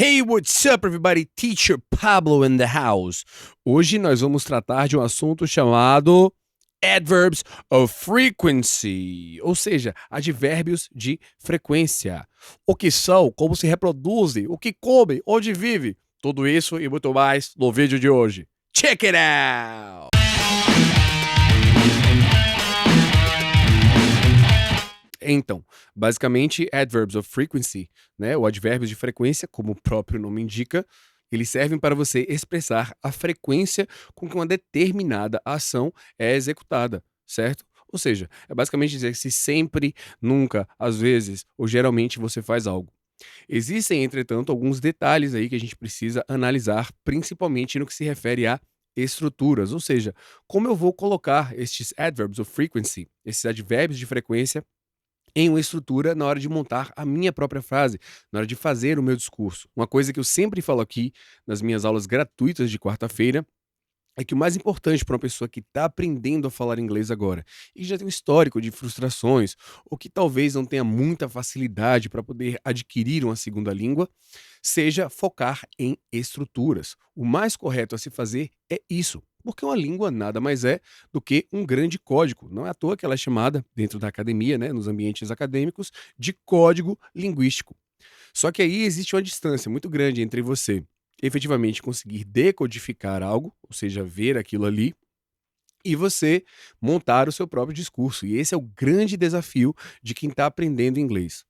Hey, what's up, everybody? Teacher Pablo in the house. Hoje nós vamos tratar de um assunto chamado adverbs of frequency, ou seja, advérbios de frequência. O que são, como se reproduzem, o que come, onde vive. Tudo isso e muito mais no vídeo de hoje. Check it out! Então, basicamente, adverbs of frequency, né, ou advérbios de frequência, como o próprio nome indica, eles servem para você expressar a frequência com que uma determinada ação é executada, certo? Ou seja, é basicamente dizer se sempre, nunca, às vezes ou geralmente você faz algo. Existem, entretanto, alguns detalhes aí que a gente precisa analisar, principalmente no que se refere a estruturas, ou seja, como eu vou colocar estes adverbs of frequency, esses advérbios de frequência em uma estrutura na hora de montar a minha própria frase, na hora de fazer o meu discurso. Uma coisa que eu sempre falo aqui nas minhas aulas gratuitas de quarta-feira é que o mais importante para uma pessoa que está aprendendo a falar inglês agora e já tem um histórico de frustrações, ou que talvez não tenha muita facilidade para poder adquirir uma segunda língua, seja focar em estruturas. O mais correto a se fazer é isso, porque uma língua nada mais é do que um grande código. Não é à toa que ela é chamada, dentro da academia, né, nos ambientes acadêmicos, de código linguístico. Só que aí existe uma distância muito grande entre você efetivamente conseguir decodificar algo, ou seja, ver aquilo ali, e você montar o seu próprio discurso. E esse é o grande desafio de quem está aprendendo inglês.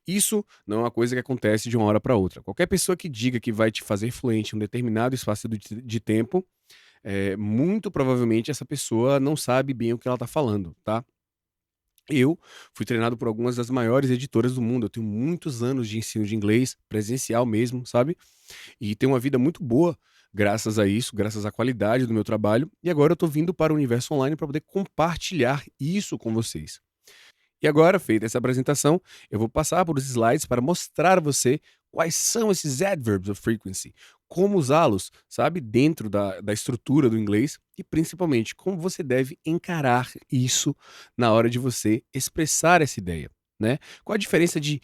Isso não é uma coisa que acontece de uma hora para outra. Qualquer pessoa que diga que vai te fazer fluente em um determinado espaço de tempo, muito provavelmente essa pessoa não sabe bem o que ela está falando, tá? Eu fui treinado por algumas das maiores editoras do mundo. Eu tenho muitos anos de ensino de inglês, presencial mesmo, sabe? E tenho uma vida muito boa graças a isso, graças à qualidade do meu trabalho. E agora eu tô vindo para o universo online para poder compartilhar isso com vocês. E agora, feita essa apresentação, eu vou passar por os slides para mostrar a você quais são esses adverbs of frequency, como usá-los, sabe, dentro da estrutura do inglês e principalmente como você deve encarar isso na hora de você expressar essa ideia, né? Qual a diferença de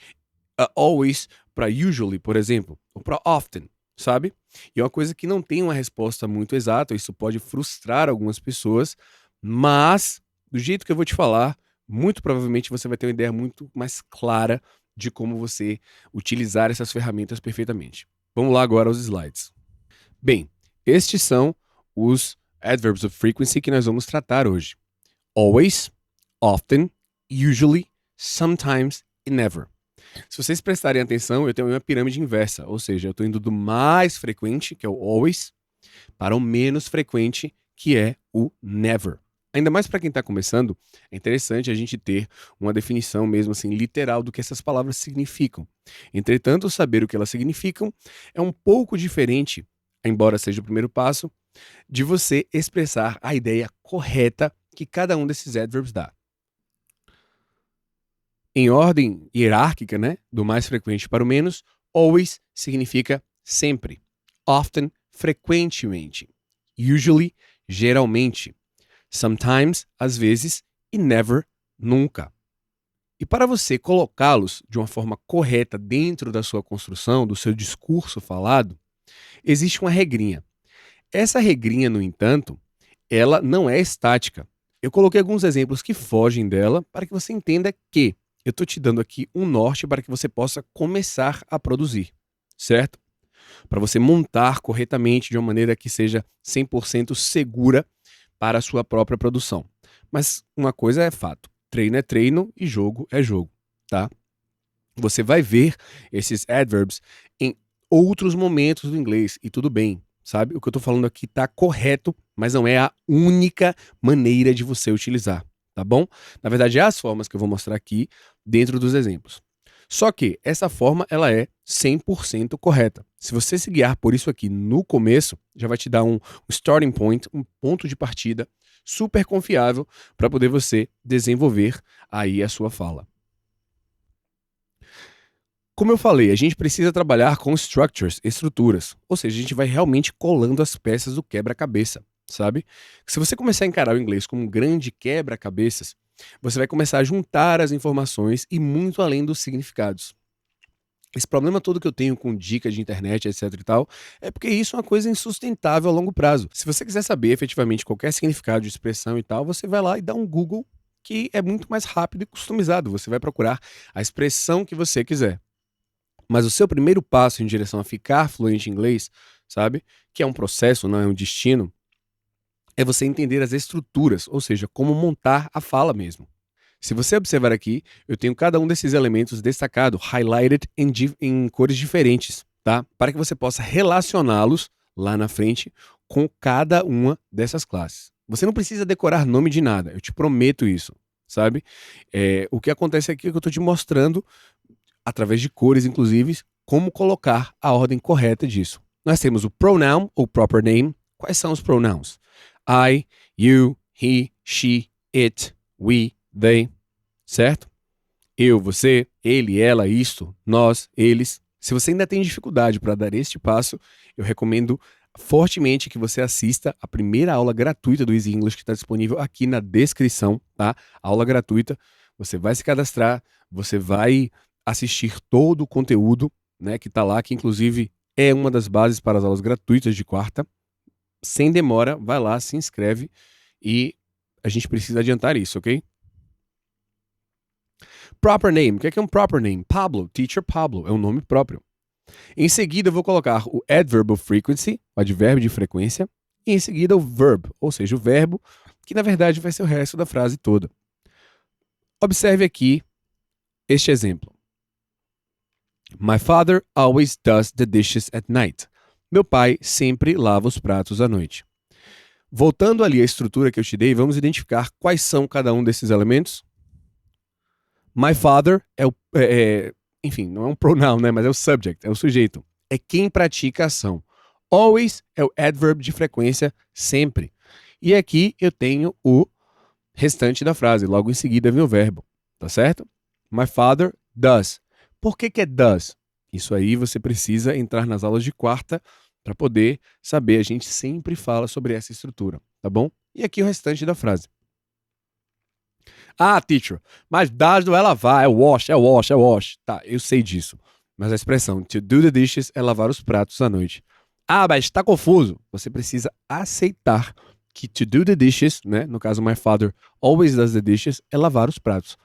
always para usually, por exemplo, ou para often, sabe? E é uma coisa que não tem uma resposta muito exata, isso pode frustrar algumas pessoas, mas do jeito que eu vou te falar, muito provavelmente você vai ter uma ideia muito mais clara de como você utilizar essas ferramentas perfeitamente. Vamos lá agora aos slides. Bem, estes são os adverbs of frequency que nós vamos tratar hoje. Always, often, usually, sometimes e never. Se vocês prestarem atenção, eu tenho uma pirâmide inversa, ou seja, eu estou indo do mais frequente, que é o always, para o menos frequente, que é o never. Ainda mais para quem está começando, é interessante a gente ter uma definição mesmo assim literal do que essas palavras significam. Entretanto, saber o que elas significam é um pouco diferente, embora seja o primeiro passo, de você expressar a ideia correta que cada um desses adverbs dá. Em ordem hierárquica, né, do mais frequente para o menos, always significa sempre, often, frequentemente, usually, geralmente, sometimes, às vezes, e never, nunca. E para você colocá-los de uma forma correta dentro da sua construção, do seu discurso falado, existe uma regrinha. Essa regrinha, no entanto, ela não é estática. Eu coloquei alguns exemplos que fogem dela para que você entenda que eu estou te dando aqui um norte para que você possa começar a produzir, certo? Para você montar corretamente de uma maneira que seja 100% segura para a sua própria produção. Mas uma coisa é fato, treino é treino e jogo é jogo, tá? Você vai ver esses adverbs em outros momentos do inglês e tudo bem, sabe? O que eu estou falando aqui está correto, mas não é a única maneira de você utilizar, tá bom? Na verdade, é as formas que eu vou mostrar aqui dentro dos exemplos. Só que essa forma ela é 100% correta. Se você se guiar por isso aqui no começo, já vai te dar um starting point, um ponto de partida super confiável para poder você desenvolver aí a sua fala. Como eu falei, a gente precisa trabalhar com structures, estruturas. Ou seja, a gente vai realmente colando as peças do quebra-cabeça, sabe? Se você começar a encarar o inglês como um grande quebra-cabeças, você vai começar a juntar as informações e muito além dos significados. Esse problema todo que eu tenho com dicas de internet, etc e tal, é porque isso é uma coisa insustentável a longo prazo. Se você quiser saber efetivamente qualquer significado de expressão e tal, você vai lá e dá um Google que é muito mais rápido e customizado. Você vai procurar a expressão que você quiser. Mas o seu primeiro passo em direção a ficar fluente em inglês, sabe? Que é um processo, não é um destino, é você entender as estruturas, ou seja, como montar a fala mesmo. Se você observar aqui, eu tenho cada um desses elementos destacado, highlighted em cores diferentes, tá? Para que você possa relacioná-los lá na frente com cada uma dessas classes. Você não precisa decorar nome de nada, eu te prometo isso, sabe? O que acontece aqui é que eu estou te mostrando, através de cores inclusive, como colocar a ordem correta disso. Nós temos o pronoun ou proper name. Quais são os pronouns? I, you, he, she, it, we, they, certo? Eu, você, ele, ela, isto, nós, eles. Se você ainda tem dificuldade para dar este passo, eu recomendo fortemente que você assista a primeira aula gratuita do Easy English que está disponível aqui na descrição, tá? Aula gratuita. Você vai se cadastrar, você vai assistir todo o conteúdo, né, que está lá, que inclusive é uma das bases para as aulas gratuitas de quarta. Sem demora, vai lá, se inscreve e a gente precisa adiantar isso, ok? Proper name. O que é um proper name? Pablo, teacher Pablo, é um nome próprio. Em seguida, eu vou colocar o adverb of frequency, o advérbio de frequência, e em seguida o verb, ou seja, o verbo, que na verdade vai ser o resto da frase toda. Observe aqui este exemplo. My father always does the dishes at night. Meu pai sempre lava os pratos à noite. Voltando ali à estrutura que eu te dei, vamos identificar quais são cada um desses elementos. My father enfim, não é um pronoun, né? Mas é o subject, é o sujeito. É quem pratica a ação. Always é o adverb de frequência, sempre. E aqui eu tenho o restante da frase. Logo em seguida vem o verbo, tá certo? My father does. Por que é does? Isso aí você precisa entrar nas aulas de quarta para poder saber. A gente sempre fala sobre essa estrutura, tá bom? E aqui o restante da frase. Ah, teacher, mas does não é lavar, é wash, é wash, é wash. Tá, eu sei disso. Mas a expressão to do the dishes é lavar os pratos à noite. Ah, mas está confuso. Você precisa aceitar que to do the dishes, né? No caso, my father always does the dishes, é lavar os pratos.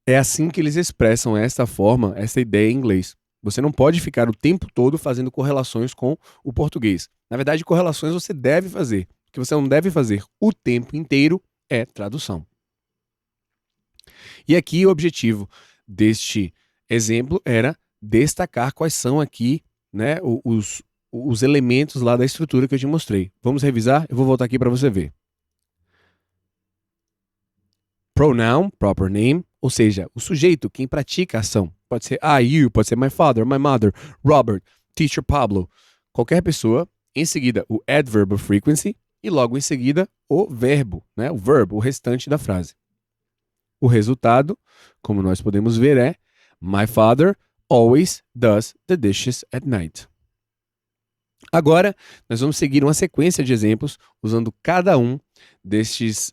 É assim que eles expressam essa forma, essa ideia em inglês. Você não pode ficar o tempo todo fazendo correlações com o português. Na verdade, correlações você deve fazer. O que você não deve fazer o tempo inteiro é tradução. E aqui o objetivo deste exemplo era destacar quais são aqui, né, os elementos lá da estrutura que eu te mostrei. Vamos revisar? Eu vou voltar aqui para você ver. Pronoun, proper name, ou seja, o sujeito, quem pratica a ação. Pode ser I, you, pode ser my father, my mother, Robert, teacher Pablo. Qualquer pessoa. Em seguida, o adverb of frequency e logo em seguida o verbo, né, o verb, o restante da frase. O resultado, como nós podemos ver, é My father always does the dishes at night. Agora, nós vamos seguir uma sequência de exemplos usando cada um destes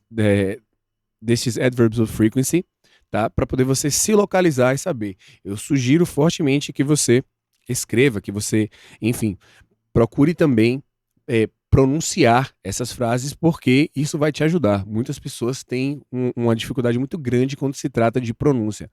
adverbs of frequency, tá? Para poder você se localizar e saber. Eu sugiro fortemente que você escreva, que você, enfim, procure também pronunciar essas frases, porque isso vai te ajudar. Muitas pessoas têm uma dificuldade muito grande quando se trata de pronúncia.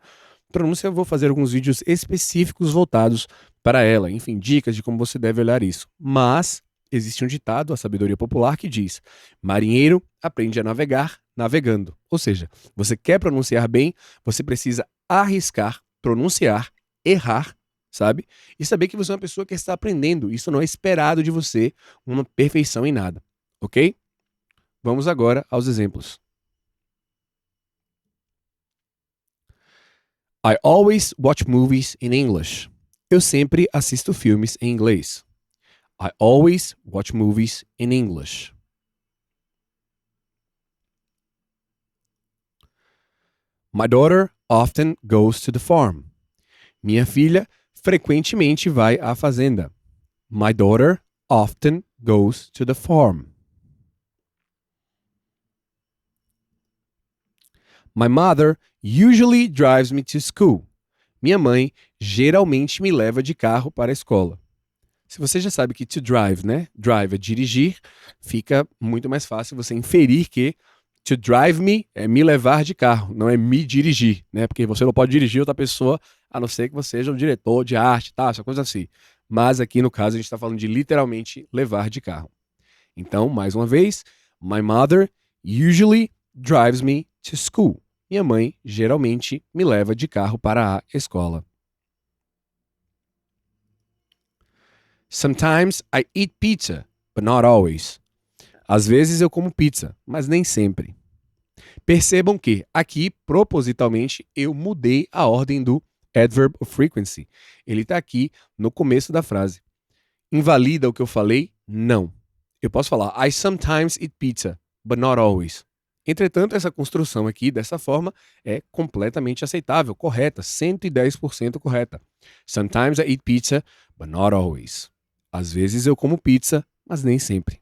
Pronúncia, eu vou fazer alguns vídeos específicos voltados para ela, enfim, dicas de como você deve olhar isso. Mas existe um ditado, a sabedoria popular, que diz: marinheiro aprende a navegar navegando. Ou seja, você quer pronunciar bem, você precisa arriscar, pronunciar, errar, sabe? E saber que você é uma pessoa que está aprendendo. Isso não é esperado de você uma perfeição em nada, ok? Vamos agora aos exemplos. I always watch movies in English. Eu sempre assisto filmes em inglês. I always watch movies in English. My daughter often goes to the farm. Minha filha frequentemente vai à fazenda. My daughter often goes to the farm. My mother usually drives me to school. Minha mãe geralmente me leva de carro para a escola. Se você já sabe que to drive, né? Drive é dirigir, fica muito mais fácil você inferir que to drive me é me levar de carro, não é me dirigir, né? Porque você não pode dirigir outra pessoa, a não ser que você seja um diretor de arte, tá? Essa coisa assim. Mas aqui no caso a gente está falando de literalmente levar de carro. Então, mais uma vez, my mother usually drives me to school. Minha mãe geralmente me leva de carro para a escola. Sometimes I eat pizza, but not always. Às vezes eu como pizza, mas nem sempre. Percebam que aqui, propositalmente, eu mudei a ordem do adverb of frequency. Ele está aqui no começo da frase. Invalida o que eu falei? Não. Eu posso falar I sometimes eat pizza, but not always. Entretanto, essa construção aqui, dessa forma, é completamente aceitável, correta, 110% correta. Sometimes I eat pizza, but not always. Às vezes eu como pizza, mas nem sempre.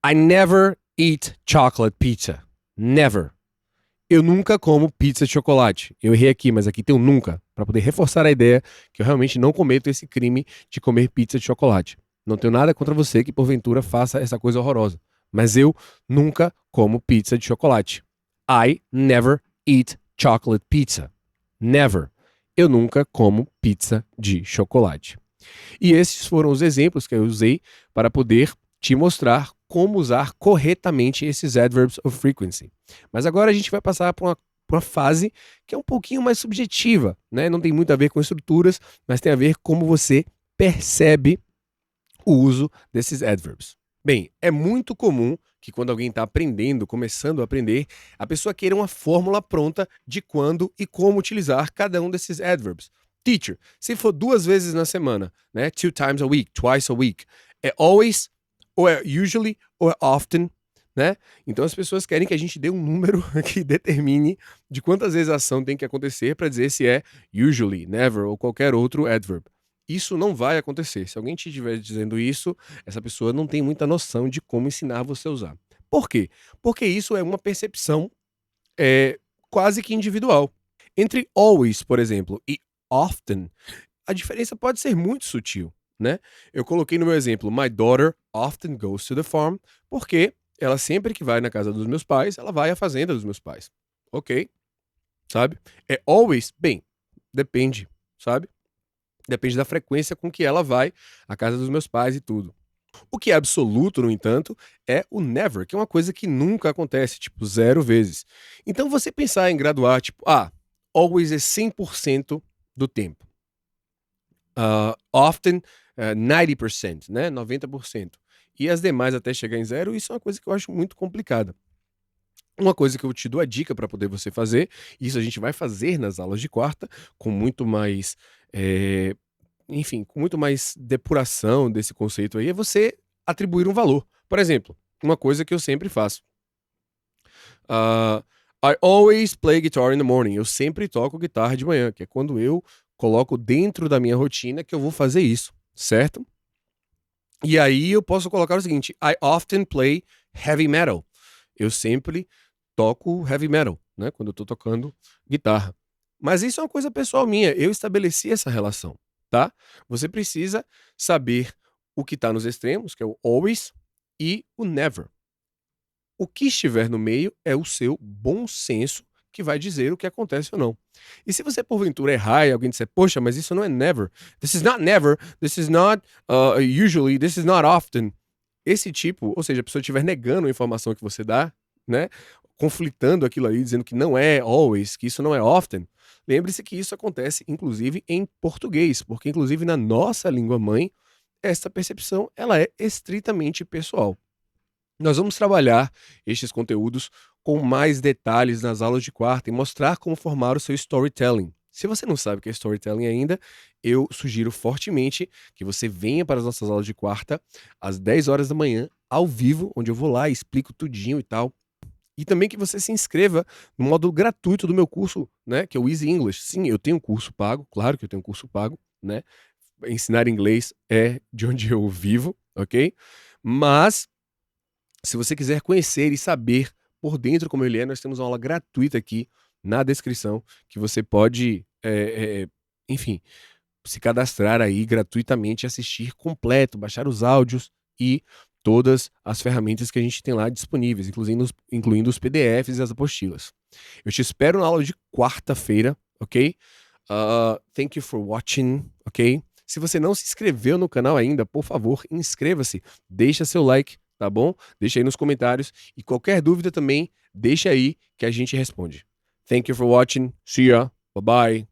I never eat chocolate pizza. Never. Eu nunca como pizza de chocolate. Eu errei aqui, mas aqui tem um nunca, para poder reforçar a ideia que eu realmente não cometo esse crime de comer pizza de chocolate. Não tenho nada contra você que porventura faça essa coisa horrorosa, mas eu nunca como pizza de chocolate. I never eat chocolate pizza. Never. Eu nunca como pizza de chocolate. E esses foram os exemplos que eu usei para poder te mostrar como usar corretamente esses adverbs of frequency. Mas agora a gente vai passar por uma fase que é um pouquinho mais subjetiva, né? Não tem muito a ver com estruturas, mas tem a ver como você percebe o uso desses adverbs. Bem, é muito comum que quando alguém está aprendendo, começando a aprender, a pessoa queira uma fórmula pronta de quando e como utilizar cada um desses adverbs. Teacher, se for 2 vezes na semana, né? 2 times a week, twice a week, é always, ou é usually, ou é often, né? Então as pessoas querem que a gente dê um número que determine de quantas vezes a ação tem que acontecer para dizer se é usually, never ou qualquer outro adverb. Isso não vai acontecer. Se alguém te estiver dizendo isso, essa pessoa não tem muita noção de como ensinar você a usar. Por quê? Porque isso é uma percepção quase que individual. Entre always, por exemplo, e often, a diferença pode ser muito sutil, né? Eu coloquei no meu exemplo, my daughter often goes to the farm, porque ela sempre que vai na casa dos meus pais, ela vai à fazenda dos meus pais. Ok, sabe? É always, bem, depende, sabe? Depende da frequência com que ela vai à casa dos meus pais e tudo. O que é absoluto, no entanto, é o never, que é uma coisa que nunca acontece, tipo 0 vezes. Então você pensar em graduar, tipo, always é 100% do tempo. Often, 90%, né? 90%. E as demais até chegar em 0, isso é uma coisa que eu acho muito complicada. Uma coisa que eu te dou a dica para poder você fazer, isso a gente vai fazer nas aulas de quarta, com muito mais, enfim, com muito mais depuração desse conceito aí, é você atribuir um valor. Por exemplo, uma coisa que eu sempre faço. I always play guitar in the morning. Eu sempre toco guitarra de manhã, que é quando eu coloco dentro da minha rotina que eu vou fazer isso, certo? E aí eu posso colocar o seguinte: I often play heavy metal. Eu sempre toco heavy metal, né? Quando eu tô tocando guitarra. Mas isso é uma coisa pessoal minha. Eu estabeleci essa relação, tá? Você precisa saber o que tá nos extremos, que é o always, e o never. O que estiver no meio é o seu bom senso que vai dizer o que acontece ou não. E se você porventura errar e alguém disser, poxa, mas isso não é never, this is not usually, this is not often. Esse tipo, ou seja, a pessoa estiver negando a informação que você dá, né, conflitando aquilo ali, dizendo que não é always, que isso não é often, lembre-se que isso acontece inclusive em português, porque inclusive na nossa língua mãe, essa percepção ela é estritamente pessoal. Nós vamos trabalhar estes conteúdos com mais detalhes nas aulas de quarta e mostrar como formar o seu storytelling. Se você não sabe o que é storytelling ainda, eu sugiro fortemente que você venha para as nossas aulas de quarta às 10 horas da manhã, ao vivo, onde eu vou lá e explico tudinho e tal. E também que você se inscreva no módulo gratuito do meu curso, né, que é o Easy English. Sim, eu tenho um curso pago, claro que eu tenho um curso pago, né? Ensinar inglês é de onde eu vivo, ok? Mas se você quiser conhecer e saber por dentro como ele é, nós temos uma aula gratuita aqui na descrição que você pode, enfim, se cadastrar aí gratuitamente, assistir completo, baixar os áudios e todas as ferramentas que a gente tem lá disponíveis, incluindo os PDFs e as apostilas. Eu te espero na aula de quarta-feira, ok? Thank you for watching, ok? Se você não se inscreveu no canal ainda, por favor, inscreva-se, deixa seu like, tá bom? Deixa aí nos comentários e qualquer dúvida também, deixa aí que a gente responde. Thank you for watching, see ya, bye bye.